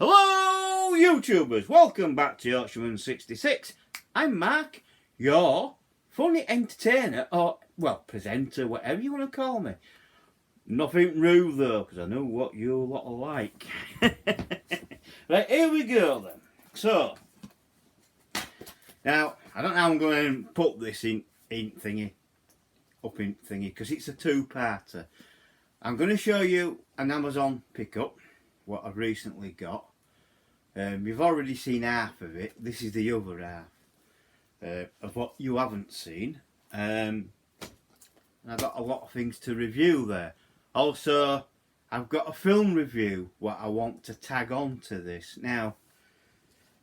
Hello YouTubers, welcome back to Yorkshireman66. I'm Mark, your funny entertainer, or well, presenter, whatever you want to call me. Nothing rude though, because I know what you lot are like. Right, here we go then. So, now, I don't know how I'm going to put this in thingy, because it's a two-parter. I'm going to show you an Amazon pickup, what I've recently got. You've already seen half of it. This is the other half of what you haven't seen. And I've got a lot of things to review there. Also, I've got a film review what I want to tag on to this. Now,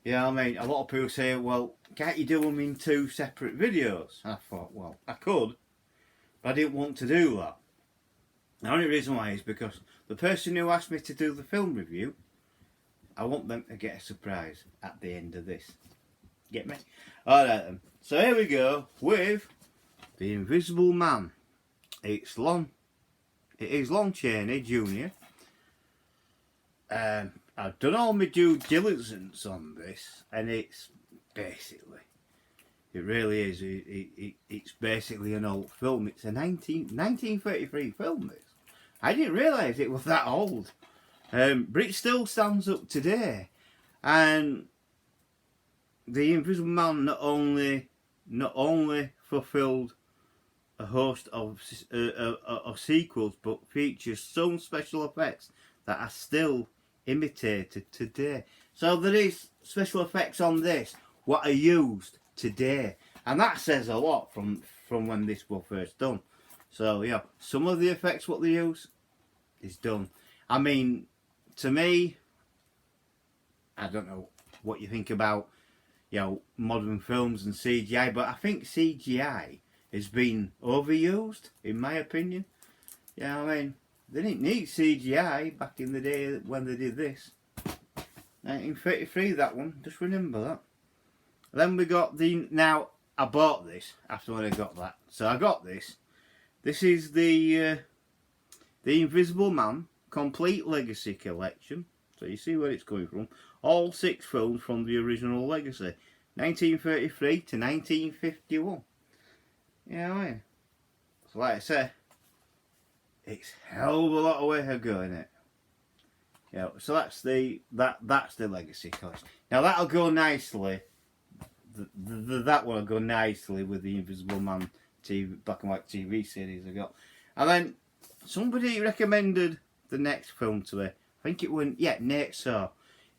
yeah, I mean, a lot of people say, well, can't you do them in two separate videos? And I thought, well, I could, but I didn't want to do that. The only reason why is because the person who asked me to do the film review, I want them to get a surprise at the end of this. Get me? Alright then. So here we go with The Invisible Man. It is Lon Chaney Jr. I've done all my due diligence on this, and it's basically, it really is, it's basically an old film. It's a 1933 film, this. I didn't realise it was that old. But it still stands up today. And The Invisible Man not only fulfilled a host of sequels, but features some special effects that are still imitated today. So there is special effects on this what are used today, and that says a lot from when this was first done. So yeah, some of the effects what they use is done. I mean, to me, I don't know what you think about, you know, modern films and CGI, but I think CGI has been overused, in my opinion. Yeah, I mean, they didn't need CGI back in the day when they did this. 1933, that one, just remember that. Then we got now I bought this after when I got that. So I got this. This is the Invisible Man Complete Legacy Collection. So you see where it's coming from. All 6 films from the original legacy. 1933 to 1951. Yeah, I mean, so like I say, it's hell of a lot of way to go in it. Yeah, so that's the legacy collection. Now that'll go nicely. That one will go nicely with the Invisible Man TV, black and white TV series I got. And then somebody recommended the next film to me. I think it went, yeah, Nate Saw.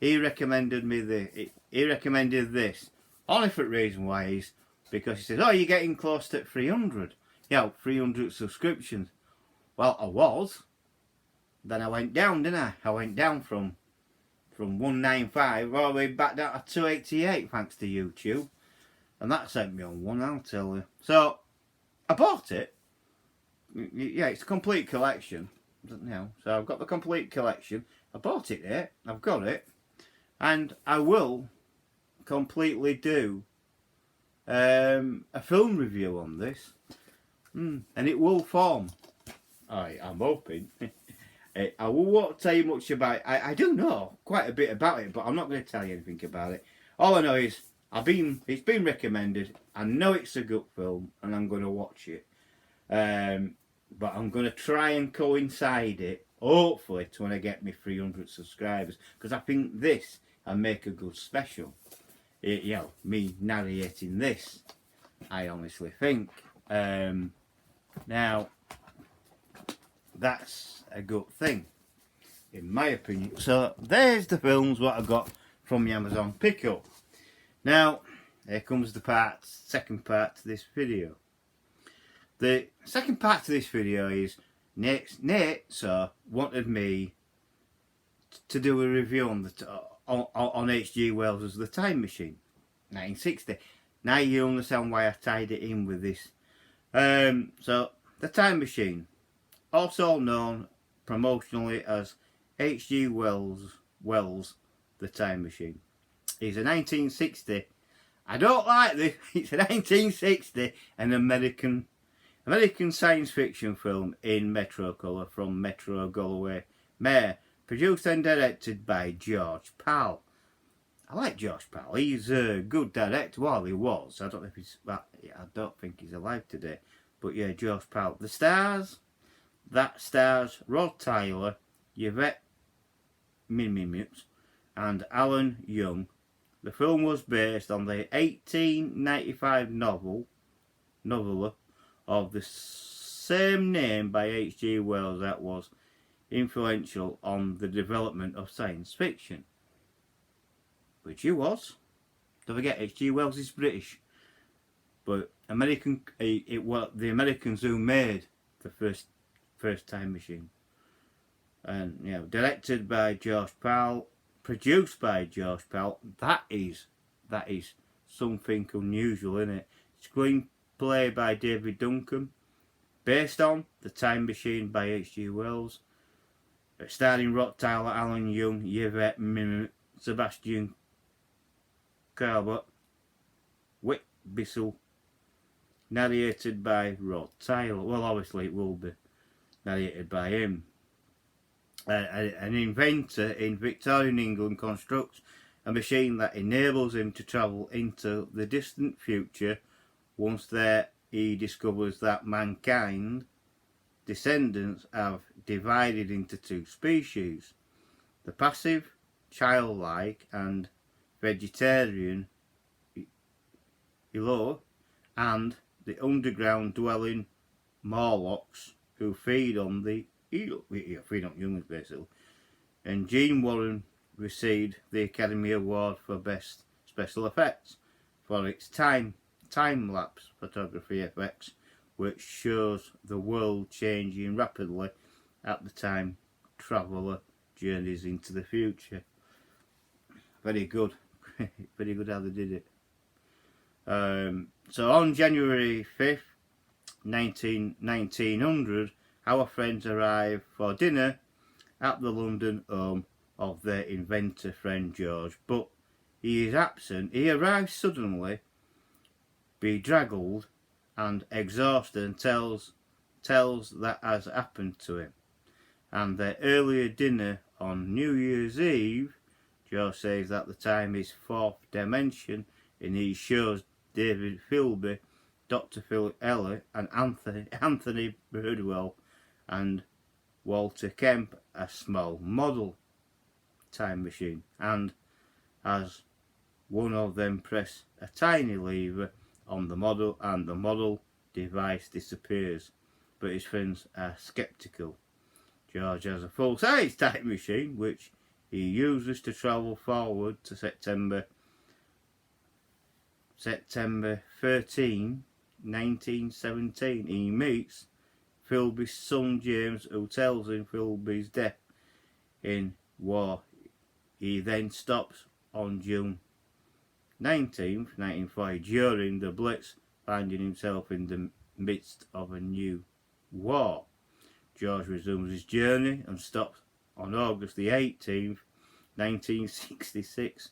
He recommended me he recommended this. Only for the reason why is because he says, oh, you're getting close to 300. Yeah, 300 subscriptions. Well, I was. Then I went down, didn't I? I went down from 195 all the way back down to 288 thanks to YouTube. And that sent me on one, I'll tell you. So, I bought it. Yeah, it's a complete collection. You know, so I've got the complete collection. I bought it there. I've got it. And I will completely do a film review on this. And it will form. I'm hoping. I won't tell you much about it. I do know quite a bit about it, but I'm not going to tell you anything about it. All I know is it's been recommended. I know it's a good film, and I'm going to watch it. But I'm going to try and coincide it, hopefully, to when I get me 300 subscribers, because I think this will make a good special. You know, me narrating this, I honestly think. Now, that's a good thing, in my opinion. So there's the films what I got from the Amazon pickup. Now, here comes the second part to this video. The second part to this video is Nate wanted me to do a review on H.G. Wells' The Time Machine, 1960. Now you understand why I tied it in with this. So, The Time Machine, also known promotionally as H.G. Wells' The Time Machine, is a 1960. I don't like this. It's a 1960 an American science fiction film in Metro colour from Metro Goldwyn Mayer, produced and directed by George Pal. I like George Pal. He's a good director. Well, he was. I don't know if he's. I don't think he's alive today. But yeah, George Pal. The stars. That stars Rod Tyler, Yvette Mimieux, and Alan Young. The film was based on the 1895 novella of the same name by H.G. Wells that was influential on the development of science fiction. Which he was. Don't forget, H.G. Wells is British. But the Americans who made the first time machine. And directed by George Pal, produced by George Pal. That is something unusual, isn't it? Screenplay by David Duncan, based on The Time Machine by H.G. Wells, starring Rod Tyler, Alan Young, Yvette Mimieux, Sebastian Cabot, Whit Bissell, narrated by Rod Tyler. Well, obviously it will be narrated by him. An inventor in Victorian England constructs a machine that enables him to travel into the distant future. Once there, he discovers that mankind descendants have divided into two species: the passive, childlike and vegetarian Elo, and the underground dwelling Morlocks, who feed on humans basically. And Gene Warren received the Academy Award for Best Special Effects for its time-lapse photography effects, which shows the world changing rapidly at the time traveller journeys into the future. Very good. Very good how they did it. So on January 5th, 1900, our friends arrive for dinner at the London home of their inventor friend George, but he is absent. He arrives suddenly, bedraggled and exhausted, and tells that has happened to him. And their earlier dinner on New Year's Eve, George says that the time is fourth dimension, and he shows David Philby, Dr. Philip Eller, and Anthony Birdwell and Walter Kemp a small model time machine, and as one of them press a tiny lever on the model, and the model device disappears. But his friends are sceptical. George has a full-size time machine which he uses to travel forward to September 13, 1917. He meets Philby's son James, who tells him Philby's death in war. He then stops on June 19th, 1940, during the Blitz, finding himself in the midst of a new war. George resumes his journey and stops on August the 18th, 1966.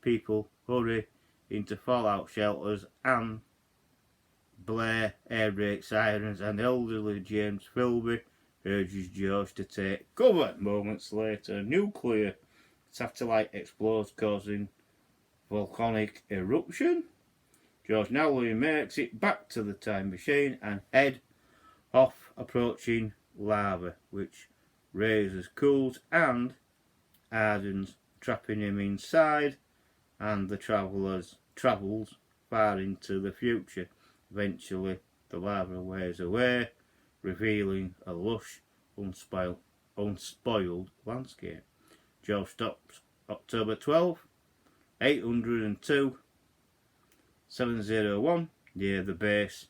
People hurry into fallout shelters and blare air brake sirens, and elderly James Philby urges George to take cover. Moments later, a nuclear satellite explodes, causing volcanic eruption. George narrowly makes it back to the time machine and head off, approaching lava, which raises, cools and hardens, trapping him inside, and the travels far into the future. Eventually the lava wears away, revealing a lush, unspoiled landscape. George stops October 12th, 802, 701, near the base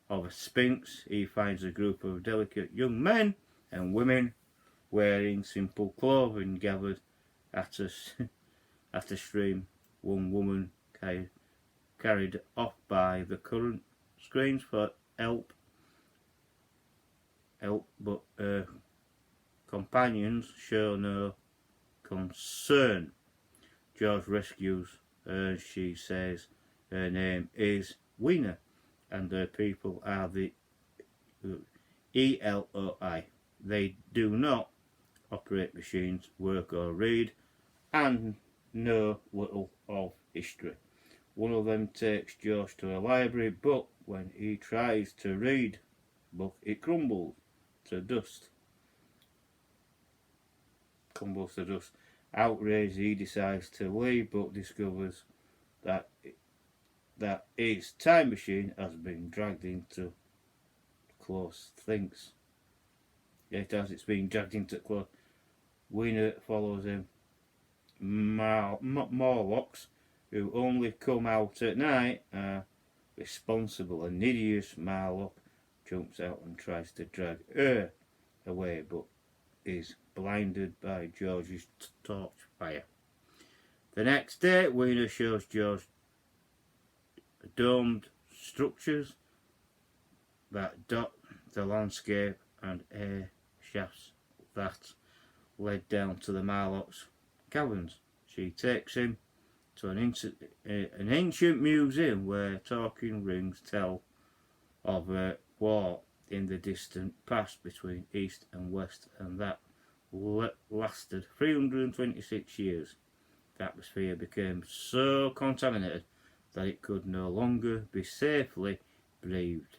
of a sphinx. He finds a group of delicate young men and women wearing simple clothing gathered at a stream. One woman carried off by the current screams for help, but her companions show no concern. George rescues her. She says her name is Weena, and her people are the Eloi. They do not operate machines, work or read, and know little of history. One of them takes George to a library, but when he tries to read the book, it crumbles to dust. Outraged, he decides to leave, but discovers that his time machine has been dragged into close things. It's been dragged into close. Wiener follows him. Morlocks, who only come out at night, are responsible. An hideous Morlock jumps out and tries to drag her away, but is blinded by George's torch fire. The next day, Wiener shows George domed structures that dot the landscape and air shafts that led down to the Morlocks' caverns. She takes him to an ancient museum where talking rings tell of a war in the distant past between East and West, and that lasted 326 years. The atmosphere became so contaminated that it could no longer be safely breathed.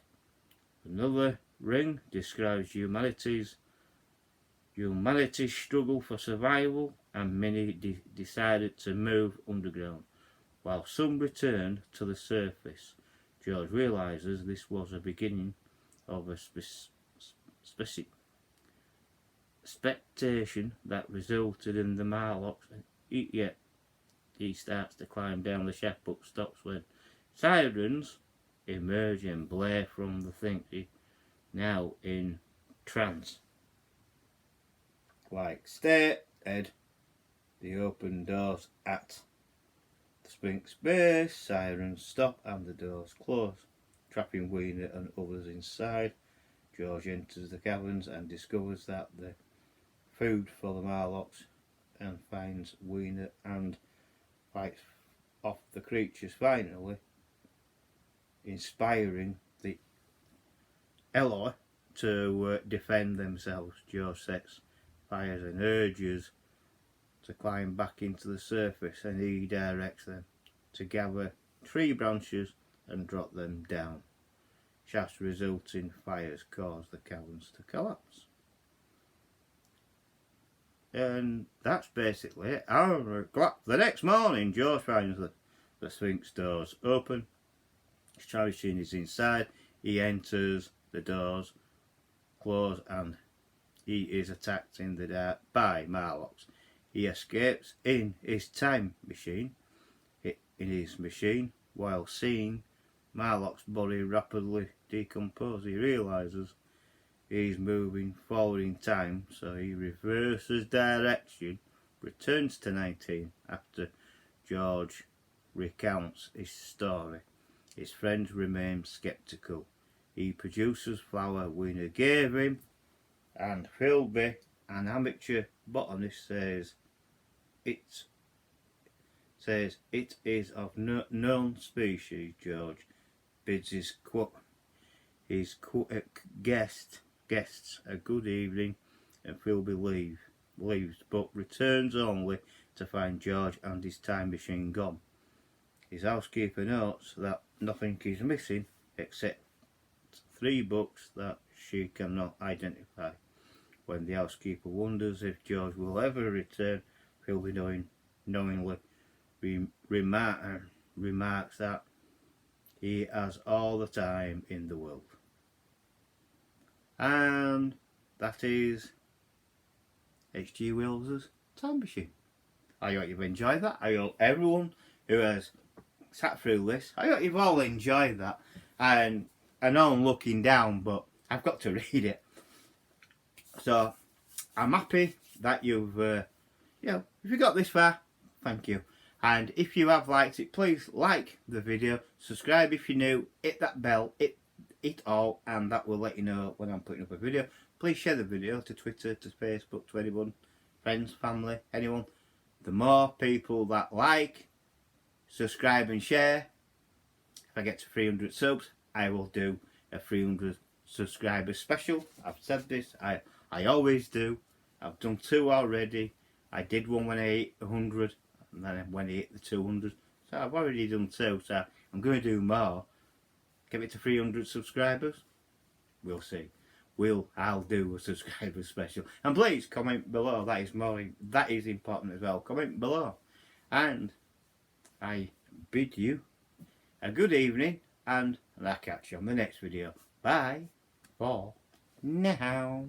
Another ring describes humanity's struggle for survival, and many decided to move underground, while some returned to the surface. George realizes this was a beginning of a expectation that resulted in the Morlocks, yet he starts to climb down the shaft but stops when sirens emerge and blare from the thing, now in trance. Like stay, Ed. The open doors at the Sphinx base, sirens stop and the doors close, trapping Wiener and others inside. George enters the caverns and discovers that the food for the Morlocks, and finds Wiener and fights off the creatures, finally inspiring the Eloy to defend themselves. George sets fires and urges to climb back into the surface, and he directs them to gather tree branches and drop them down. Shafts resulting fires cause the caverns to collapse. And that's basically it. The next morning, George finds the Sphinx doors open. His time machine is inside. He enters, the doors close, and he is attacked in the dark by Morlocks. He escapes in his time machine, while seeing Morlock's body rapidly decompose. He realises he's moving forward in time, so he reverses direction, returns to 19 after George recounts his story. His friends remain sceptical. He produces flour Wiener gave him, and Philby, an amateur botanist, says it is of known species. George bids his guests a good evening, and Philby leaves, but returns only to find George and his time machine gone. His housekeeper notes that nothing is missing except 3 books that she cannot identify. When the housekeeper wonders if George will ever return, Philby knowingly remarks that he has all the time in the world. And that is H.G. Wells's Time Machine. I hope you've enjoyed that. I hope everyone who has sat through this, I hope you've all enjoyed that. And I know I'm looking down, but I've got to read it. So I'm happy that you've, if you got this far, thank you. And if you have liked it, please like the video, subscribe if you're new, hit that bell, hit all, and that will let you know when I'm putting up a video. Please share the video to Twitter, to Facebook, to anyone, friends, family, anyone. The more people that like, subscribe and share, if I get to 300 subs, I will do a 300 subscriber special. I've said this, I always do, I've done 2 already. I did one when I hit 100, and then when I hit the 200. So I've already done 2, so I'm going to do more. Get me to 300 subscribers. We'll see. I'll do a subscriber special. And please comment below. That is important as well. Comment below. And I bid you a good evening, and I'll catch you on the next video. Bye for now.